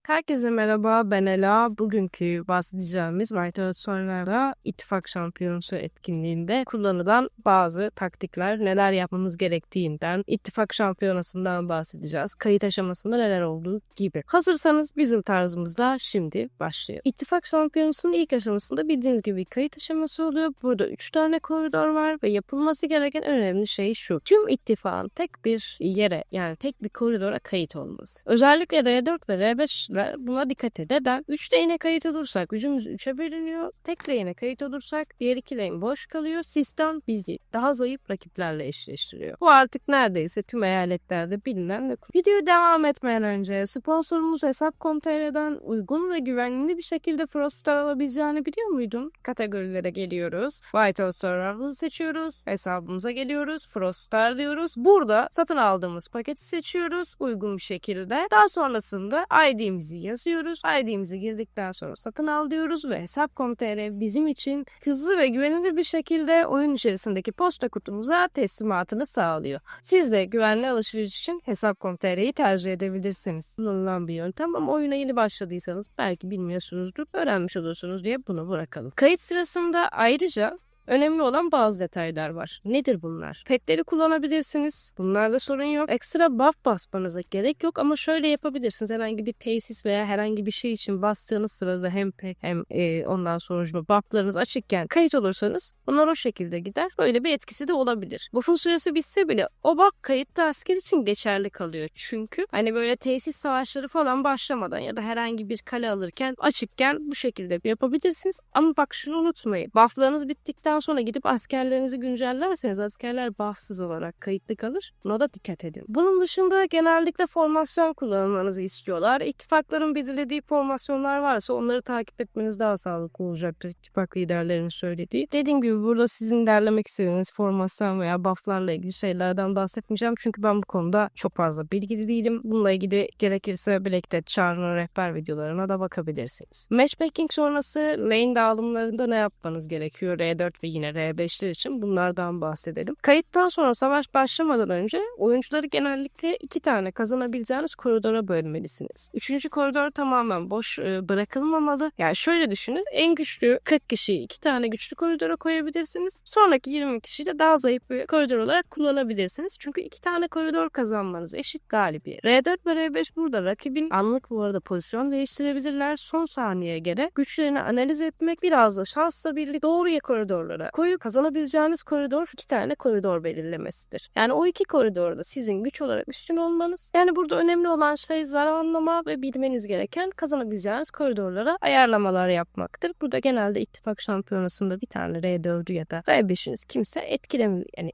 Herkese merhaba, ben Ela. Bugünkü bahsedeceğimiz White Sonra'da İttifak Şampiyonası etkinliğinde kullanılan bazı taktikler, neler yapmamız gerektiğinden, İttifak Şampiyonası'ndan bahsedeceğiz. Kayıt aşamasında neler olduğu gibi. Hazırsanız bizim tarzımızda şimdi başlayalım. İttifak Şampiyonası'nın ilk aşamasında bildiğiniz gibi kayıt aşaması oluyor. Burada 3 tane koridor var ve yapılması gereken önemli şey şu. Tüm ittifakın tek bir yere, yani tek bir koridora kayıt olması. Özellikle R4 ve R5 buna dikkat eder. 3 lane'e kayıt olursak gücümüz 3'e bölünüyor. Tek lane'e kayıt olursak diğer 2 lane boş kalıyor. Sistem bizi daha zayıf rakiplerle eşleştiriyor. Bu artık neredeyse tüm eyaletlerde bilinen ve videoya devam etmeden önce sponsorumuz Hesap.com.tr'den uygun ve güvenli bir şekilde Frostar alabileceğini biliyor muydun? Kategorilere geliyoruz. White Survival seçiyoruz. Hesabımıza geliyoruz. Frostar diyoruz. Burada satın aldığımız paketi seçiyoruz uygun bir şekilde. Daha sonrasında ID'mizi yazıyoruz. ID'mizi girdikten sonra satın al diyoruz ve Hesap.com.tr bizim için hızlı ve güvenilir bir şekilde oyun içerisindeki posta kutumuza teslimatını sağlıyor. Siz de güvenli alışveriş için Hesap.com.tr'yi tercih edebilirsiniz. Kullanılan bir yöntem ama oyuna yeni başladıysanız belki bilmiyorsunuzdur, öğrenmiş olursunuz diye bunu bırakalım. Kayıt sırasında ayrıca önemli olan bazı detaylar var. Nedir bunlar? Petleri kullanabilirsiniz. Bunlarda sorun yok. Ekstra buff basmanıza gerek yok ama şöyle yapabilirsiniz. Herhangi bir tesis veya herhangi bir şey için bastığınız sırada hem pet hem ondan sonra bufflarınız açıkken kayıt olursanız bunlar o şekilde gider. Böyle bir etkisi de olabilir. Buff'un süresi bitse bile o buff kayıtlı asker için geçerli kalıyor. Çünkü hani böyle tesis savaşları falan başlamadan ya da herhangi bir kale alırken açıkken bu şekilde yapabilirsiniz. Ama bak şunu unutmayın. Bufflarınız bittikten sonra gidip askerlerinizi güncellerseniz askerler buffsız olarak kayıtlı kalır. Buna da dikkat edin. Bunun dışında genellikle formasyon kullanmanızı istiyorlar. İttifakların belirlediği formasyonlar varsa onları takip etmeniz daha sağlıklı olacaktır. İttifak liderlerinin söylediği. Dediğim gibi burada sizin derlemek istediğiniz formasyon veya bufflarla ilgili şeylerden bahsetmeyeceğim. Çünkü ben bu konuda çok fazla bilgili değilim. Bununla ilgili gerekirse Black Death Char'ın rehber videolarına da bakabilirsiniz. Matchmaking sonrası lane dağılımlarında ne yapmanız gerekiyor? R4 ve yine R5'ler için bunlardan bahsedelim. Kayıttan sonra savaş başlamadan önce oyuncuları genellikle 2 tane kazanabileceğiniz koridora bölmelisiniz. 3. koridor tamamen boş bırakılmamalı. Yani şöyle düşünün, en güçlü 40 kişiyi 2 tane güçlü koridora koyabilirsiniz. Sonraki 20 kişiyi de daha zayıf bir koridor olarak kullanabilirsiniz. Çünkü 2 tane koridor kazanmanız eşit galibiyet. R4 ve R5 burada rakibin anlık bu arada pozisyon değiştirebilirler. Son saniyeye göre güçlerini analiz etmek, biraz da şansla birlikte doğru koridorlara kazanabileceğiniz koridor 2 tane koridor belirlemesidir. Yani o 2 koridorda sizin güç olarak üstün olmanız. Yani burada önemli olan şey zamanlama ve bilmeniz gereken kazanabileceğiniz koridorlara ayarlamalar yapmaktır. Burada genelde ittifak şampiyonasında bir tane R4'ü ya da R5'iniz kimse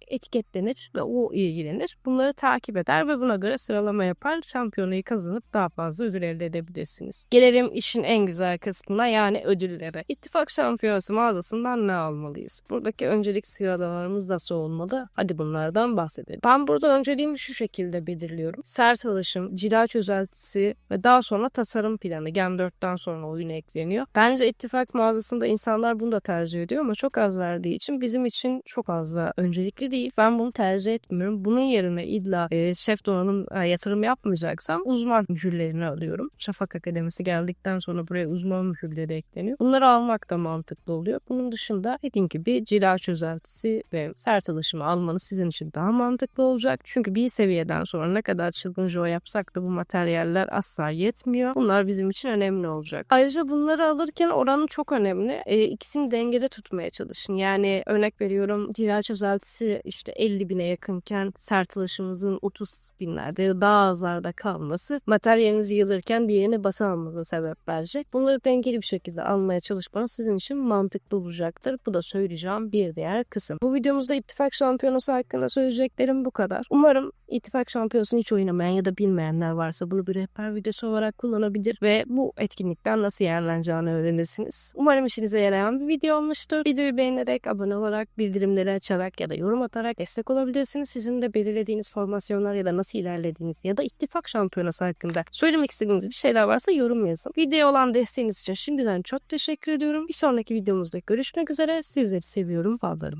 etiketlenir ve o ilgilenir. Bunları takip eder ve buna göre sıralama yapar. Şampiyonayı kazanıp daha fazla ödül elde edebilirsiniz. Gelelim işin en güzel kısmına, yani ödüllere. İttifak şampiyonası mağazasından ne almalıyız? Buradaki öncelik sıralamalarımız nasıl olmalı? Hadi bunlardan bahsedelim. Ben burada önceliğimi şu şekilde belirliyorum. Sert alışım, cila çözeltisi ve daha sonra tasarım planı. Gen 4'ten sonra oyuna ekleniyor. Bence ittifak mağazasında insanlar bunu da tercih ediyor ama çok az verdiği için bizim için çok fazla öncelikli değil. Ben bunu tercih etmiyorum. Bunun yerine illa şef donanım yatırım yapmayacaksam uzman mühürlerini alıyorum. Şafak Akademisi geldikten sonra buraya uzman mühürleri ekleniyor. Bunları almak da mantıklı oluyor. Bunun dışında dediğim gibi cila çözeltisi ve sert alışımı almanız sizin için daha mantıklı olacak. Çünkü bir seviyeden sonra ne kadar çılgın joy yapsak da bu materyaller asla yetmiyor. Bunlar bizim için önemli olacak. Ayrıca bunları alırken oranı çok önemli. İkisini dengede tutmaya çalışın. Yani örnek veriyorum, cila çözeltisi işte 50.000'e yakınken sert alışımızın 30.000'lerde ya da daha azlarda kalması materyalinizi yılırken diğerini basamamıza sebep verecek. Bunları dengeli bir şekilde almaya çalışmanız sizin için mantıklı olacaktır. Bu da söyleyeceğim bir diğer kısım. Bu videomuzda ittifak şampiyonası hakkında söyleyeceklerim bu kadar. Umarım ittifak şampiyonasını hiç oynamayan ya da bilmeyenler varsa bunu bir rehber videosu olarak kullanabilir ve bu etkinlikten nasıl yararlanacağını öğrenirsiniz. Umarım işinize yarayan bir video olmuştur. Videoyu beğenerek, abone olarak, bildirimleri açarak ya da yorum atarak destek olabilirsiniz. Sizin de belirlediğiniz formasyonlar ya da nasıl ilerlediğiniz ya da ittifak şampiyonası hakkında söylemek istediğiniz bir şeyler varsa yorum yazın. Videoya olan desteğiniz için şimdiden çok teşekkür ediyorum. Bir sonraki videomuzda görüşmek üzere. Sizleri seviyorum. Fallarım.